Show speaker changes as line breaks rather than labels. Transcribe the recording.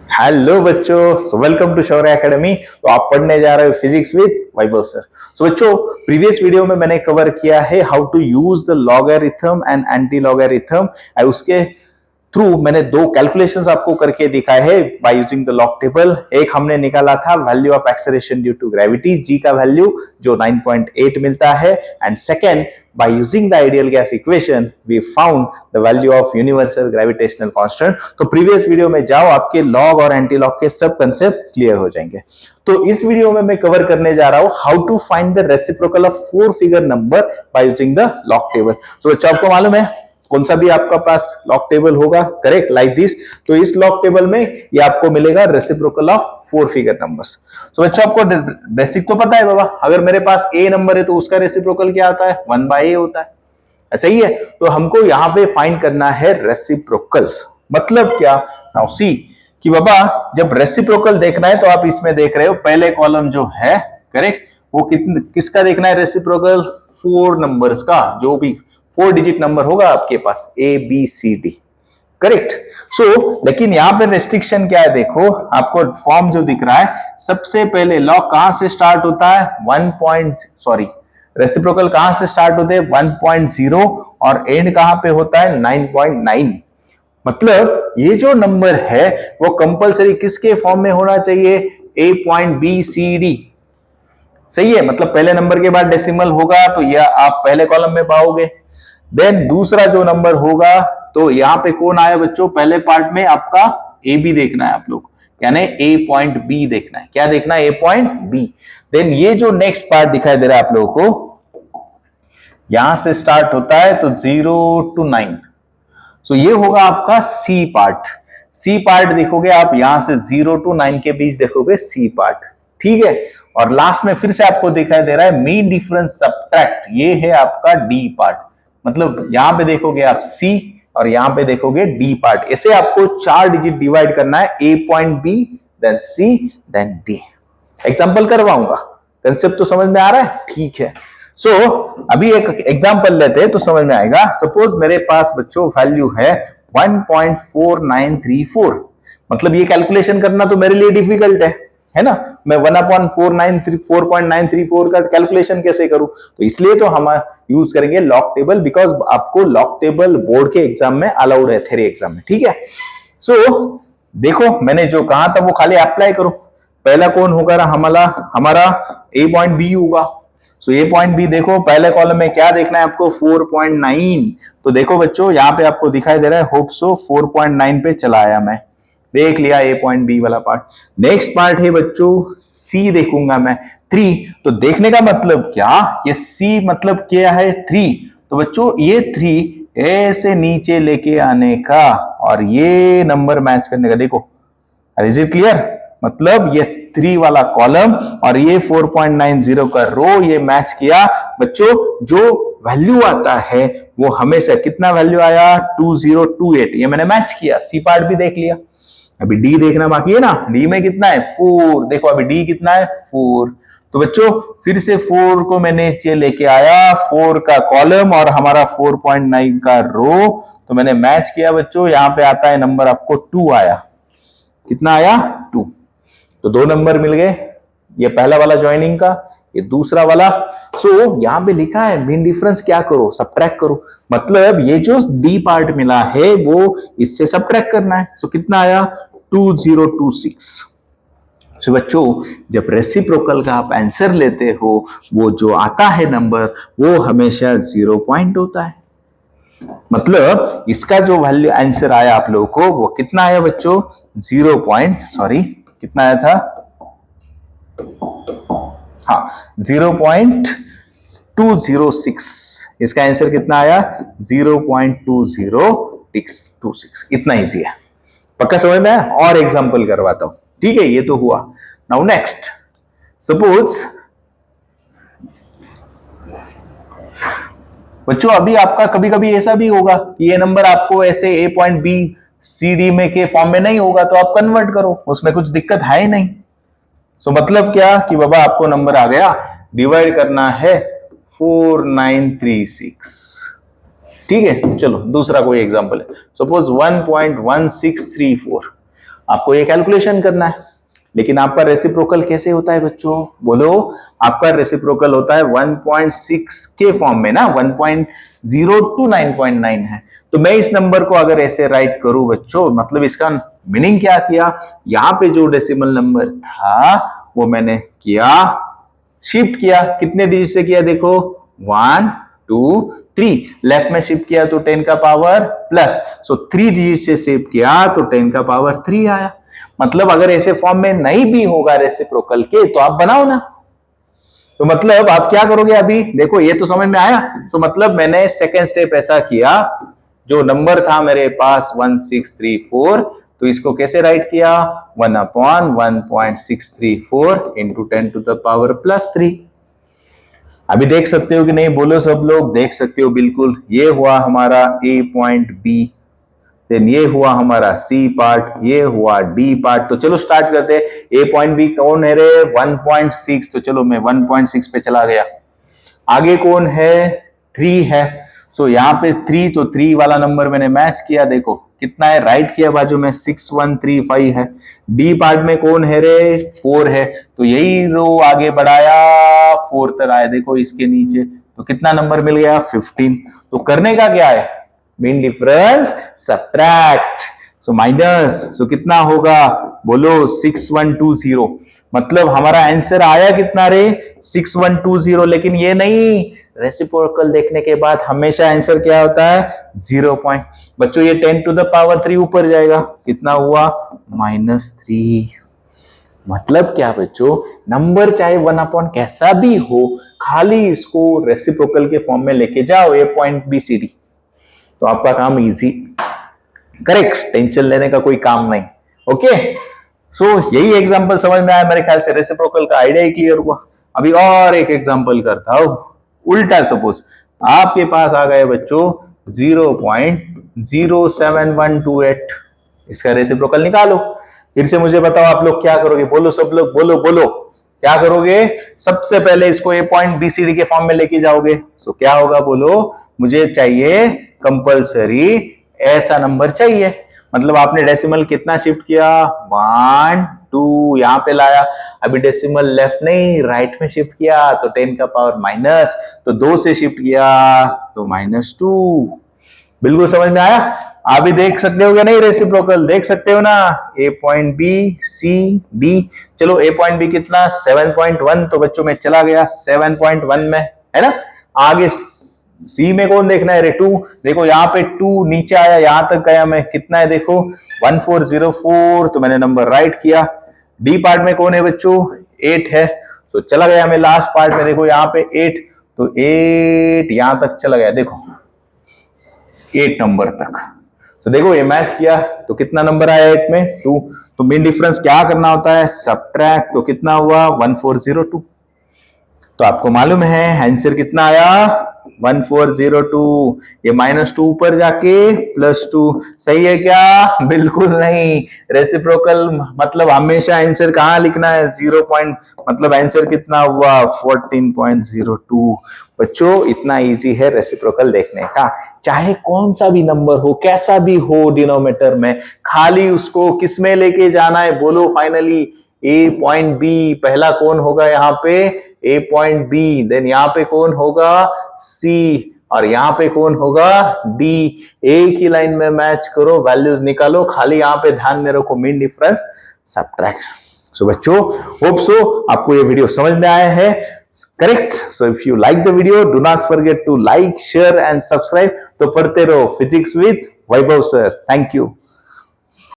Hello बच्चों, welcome to Shaurya academy. तो आप पढ़ने जा रहे हो physics with Vaibhav sir. So बच्चों, प्रीवियस वीडियो में मैंने कवर किया है how to use the logarithm and anti logarithm. उसके थ्रू मैंने दो कैलकुलेशंस आपको करके दिखाए है by using the log table. एक हमने निकाला था value of acceleration due to gravity, g का वैल्यू जो 9.8 मिलता है, and second by using the ideal gas equation we found the value of universal gravitational constant। तो प्रीवियस वीडियो में जाओ, आपके लॉग और एंटी लॉग के सब कंसेप्ट क्लियर हो जाएंगे। तो इस वीडियो में मैं कवर करने जा रहा हूं how to find the reciprocal of 4 figure number by using the log table. तो बच्चों, आपको मालूम है कौन सा भी आपका पास लॉग टेबल होगा, करेक्ट, लाइक दिस। तो इस लॉग टेबल में ये आपको मिलेगा रेसिप्रोकल ऑफ 4 फिगर नंबर्स। तो बच्चों, आपको बेसिक तो पता है बाबा, अगर मेरे पास ए नंबर है तो उसका रेसिप्रोकल क्या आता है, 1/a होता है, ऐसा ही है। तो हमको यहां पे फाइंड करना है रेसिप्रोकल्स। मतलब क्या, नाउ सी कि बाबा जब रेसिप्रोकल देखना है तो आप इसमें देख रहे हो पहले कॉलम जो है, करेक्ट, वो किसका देखना है रेसिप्रोकल, 4 नंबर्स का, जो भी 4 डिजिट नंबर होगा आपके पास, A B C D, correct. So लेकिन यहां पे रेस्ट्रिक्शन क्या है, देखो आपको फॉर्म जो दिख रहा है, सबसे पहले लॉग कहां से स्टार्ट होता है, रेसिप्रोकल कहां से स्टार्ट होते हैं, 1.0, और एंड कहां पे होता है, 9.9। मतलब ये जो नंबर है वो कंपलसरी किसके फॉर्म में होना चाहिए, ए पॉइंट बी सी डी, सही है। मतलब पहले नंबर के बाद डेसिमल होगा तो यह आप पहले कॉलम में पाओगे। देन दूसरा जो नंबर होगा, तो यहां पे कौन आया बच्चों, पहले पार्ट में आपका ए बी देखना है आप लोग, यानी ए पॉइंट बी देखना है, क्या देखना है, ए पॉइंट बी। देन ये जो नेक्स्ट पार्ट दिखाई दे रहा है आप लोगों को, यहां से स्टार्ट होता है तो 0 to 9, तो ये होगा आपका सी पार्ट। सी पार्ट देखोगे आप, यहां से 0 to 9 के बीच देखोगे सी पार्ट, ठीक है। और लास्ट में फिर से आपको दिखाई दे रहा है मीन डिफरेंस सब्ट्रैक्ट, ये है आपका डी पार्ट। मतलब यहां पे देखोगे आप सी और यहां पे देखोगे डी पार्ट। ऐसे आपको 4 डिजिट डिवाइड करना है, ए पॉइंट बी, देन सी, देन डी। एग्जांपल करवाऊंगा, कंसेप्ट तो समझ में आ रहा है, ठीक है। सो अभी एक एग्जांपल लेते हैं तो समझ में आएगा। सपोज मेरे पास बच्चों वैल्यू है 1.4934। मतलब ये कैलकुलेशन करना तो मेरे लिए डिफिकल्ट है ना। मैं 1.494 का कैलकुलेशन कैसे करूं, तो इसलिए तो हम यूज करेंगे लॉग टेबल, बिकॉज आपको लॉग टेबल बोर्ड के एग्जाम में अलाउड है, थ्योरी एग्जाम में, ठीक है। सो देखो मैंने जो कहा था वो खाली अप्लाई करो। पहला कौन होगा ना, हमारा ए पॉइंट बी होगा। सो ए पॉइंट बी देखो, पहले कॉलम में क्या देखना है आपको, 4.9। तो देखो बच्चों, यहां पे आपको दिखाई दे रहा है, होप सो 4.9 पे चला आया, मैं देख लिया ए पॉइंट बी वाला पार्ट। नेक्स्ट पार्ट है बच्चों सी, देखूंगा मैं 3। तो देखने का मतलब क्या, ये सी मतलब क्या है, 3। तो बच्चों ये 3 ऐसे नीचे लेके आने का और ये नंबर मैच करने का, देखो, इज इट क्लियर। मतलब ये 3 वाला कॉलम और ये 4.90 का रो, ये मैच किया बच्चों। जो वैल्यू आता है वो हमेशा कितना वैल्यू आया, 2028, ये मैंने मैच किया। सी पार्ट भी देख लिया, अभी डी देखना बाकी है ना। डी में कितना है, 4। देखो अभी डी कितना है, 4। तो बच्चों फिर से 4 को मैं नीचे लेके आया, 4 का कॉलम और हमारा 4.9 का रो, तो मैंने मैच किया बच्चों। यहां पे आता है नंबर आपको 2 आया, कितना आया, 2। तो 2 नंबर मिल गए, ये पहला वाला ज्वाइनिंग का, ये दूसरा वाला। सो यहां पे लिखा है मीन डिफरेंस क्या करो, सबट्रैक्ट करो। मतलब ये जो डी पार्ट मिला है वो इससे सबट्रैक्ट करना है। सो कितना आया, 2026। तो बच्चों जब रेसिप्रोकल का आप आंसर लेते हो, वो जो आता है नंबर वो हमेशा 0 पॉइंट होता है। मतलब इसका जो वैल्यू आंसर आया आप लोगों को वो कितना आया बच्चों, 0 पॉइंट, सॉरी कितना आया था, हाँ 0.206। इसका आंसर कितना आया, 0.2026। इतना इजी है, पक्का समझ में आया। और एग्जांपल करवाता हूं, ठीक है। ये तो हुआ। नाउ नेक्स्ट, सपोज बच्चों अभी आपका कभी कभी ऐसा भी होगा कि ये नंबर आपको ऐसे ए पॉइंट बी सी डी में के फॉर्म में नहीं होगा, तो आप कन्वर्ट करो, उसमें कुछ दिक्कत है ही नहीं। सो मतलब क्या कि बाबा आपको नंबर आ गया, डिवाइड करना है 4936, ठीक है। चलो दूसरा कोई एग्जांपल है, सपोज 1.1634। आपको ये कैलकुलेशन करना है। लेकिन आपका रेसिप्रोकल कैसे होता है बच्चों, बोलो। आपका रेसिप्रोकल होता है 1.6 के फॉर्म में ना, 1.0 टू 9.9 है। तो मैं इस नंबर को अगर ऐसे राइट करूं बच्चों, मतलब इसका मीनिंग क्या किया, यहां पे जो डेसिमल नंबर था वो मैंने किया, शिफ्ट किया। कितने डिजिट से किया, देखो 1 2 3, लेफ्ट में शिफ्ट किया तो 10 का पावर प्लस, सो 3 डिजिट से शिफ्ट किया तो 10 का पावर 3 आया। मतलब अगर ऐसे फॉर्म में नहीं भी होगा रेसिप्रोकल के तो आप बनाओ ना। तो मतलब आप क्या करोगे, अभी देखो ये तो समझ में आया। तो मतलब मैंने सेकेंड स्टेप ऐसा किया, जो नंबर था मेरे पास 1634, तो इसको कैसे राइट किया, 1/1.634 into 10 to the power plus 3। अभी देख सकते हो कि नहीं, बोलो सब लोग, देख सकते हो बिल्कुल। ये हुआ हमारा ए पॉइंट बी, देन ये हुआ हमारा सी पार्ट, ये हुआ डी पार्ट। तो चलो स्टार्ट करते हैं। ए पॉइंट बी कौन है रे, 1.6, तो चलो मैं 1.6 पे चला गया। आगे कौन है, 3 है। सो यहाँ पे 3, तो 3 वाला नंबर मैंने मैच किया, देखो कितना है, राइट किया बाजू में, 6135 है। डी पार्ट में कौन है रे, 4 है, तो यही रो आगे बढ़ाया 4 तक आया, देखो इसके नीचे, तो कितना नंबर मिल गया, 15। तो करने का क्या है, mean difference subtract, so minus, so कितना होगा, बोलो 6120। मतलब हमारा आंसर आया कितना रे, 6120। लेकिन ये नहीं, रेसिप्रोकल देखने के बाद हमेशा आंसर क्या होता है, 0 पॉइंट। बच्चों ये 10 टू द पावर 3 ऊपर जाएगा, कितना हुआ, -3। मतलब क्या बच्चों, नंबर चाहे 1 कैसा भी हो, खाली इसको रेसिप्रोकल के फॉर्म में लेके जाओ, ए पॉइंट बी सी डी, तो आपका काम इजी, करेक्ट, टेंशन लेने का कोई काम नहीं। ओके, सो यही एग्जांपल समझ में आया मेरे ख्याल से, रेसिप्रोकल का आइडिया ही क्लियर हुआ। अभी और एक एग्जांपल करता हूं, उल्टा। सपोज आपके पास आ गए बच्चों 0.07128, इसका रेसिप्रोकल निकालो। फिर से मुझे बताओ आप लोग क्या करोगे, बोलो सब लोग, बोलो बोलो क्या करोगे। सबसे पहले इसको ए पॉइंट बी सी डी के फॉर्म में लेके जाओगे, तो क्या होगा, बोलो मुझे चाहिए कंपलसरी ऐसा नंबर चाहिए। मतलब आपने डेसिमल कितना शिफ्ट किया, 1 2 यहां पे लाया। अभी डेसिमल लेफ्ट नहीं राइट में शिफ्ट किया, तो 10 का पावर माइनस, तो 2 से शिफ्ट किया तो -2। बिल्कुल समझ में आया। अभी देख सकते हो क्या नहीं, रेसिप्रोकल देख सकते हो ना, ए पॉइंट बी सी डी। चलो ए पॉइंट बी कितना, 7.1, तो बच्चों में चला गया 7.1 में, है ना। आगे सी में कौन देखना है रे, 2। देखो यहाँ पे 2 नीचे आया, यहां तक गया मैं, कितना है देखो 1404, तो मैंने नंबर राइट किया। डी पार्ट में कौन है बच्चों, 8 है, तो चला गया मैं लास्ट पार्ट में, देखो यहाँ पे 8, तो 8 यहां तक चला गया, देखो 8 नंबर तक। तो देखो ये मैच किया, तो कितना नंबर आया 8 में, 2। तो मेन डिफरेंस क्या करना होता है, सब्ट्रैक्ट, तो कितना हुआ 1402। तो आपको मालूम है आंसर कितना आया, 1402। ये -2 ऊपर जाके +2, सही है क्या, बिल्कुल नहीं। रेसिप्रोकल मतलब हमेशा आंसर कहां लिखना है, 0 पॉइंट, मतलब आंसर कितना हुआ 14.02। बच्चों इतना इजी है रेसिप्रोकल देखने का, चाहे कौन सा भी नंबर हो, कैसा भी हो डिनोमिनेटर में, खाली उसको किस में लेके जाना है, बोलो फाइनली ए पॉइंट बी। पहला कौन होगा यहाँ पे, ए पॉइंट बी, देन यहाँ पे कौन होगा, सी, और यहाँ पे कौन होगा, डी। एक ही लाइन में मैच करो, वैल्यूज निकालो, खाली यहाँ पे ध्यान में रखो मीन डिफरेंस सब्ट्रैक्ट। सो बच्चों होप सो आपको ये वीडियो समझ में आया है, correct. So if you like the video, do not forget to like share and subscribe. तो पढ़ते रहो physics with Vaibhav sir. Thank you.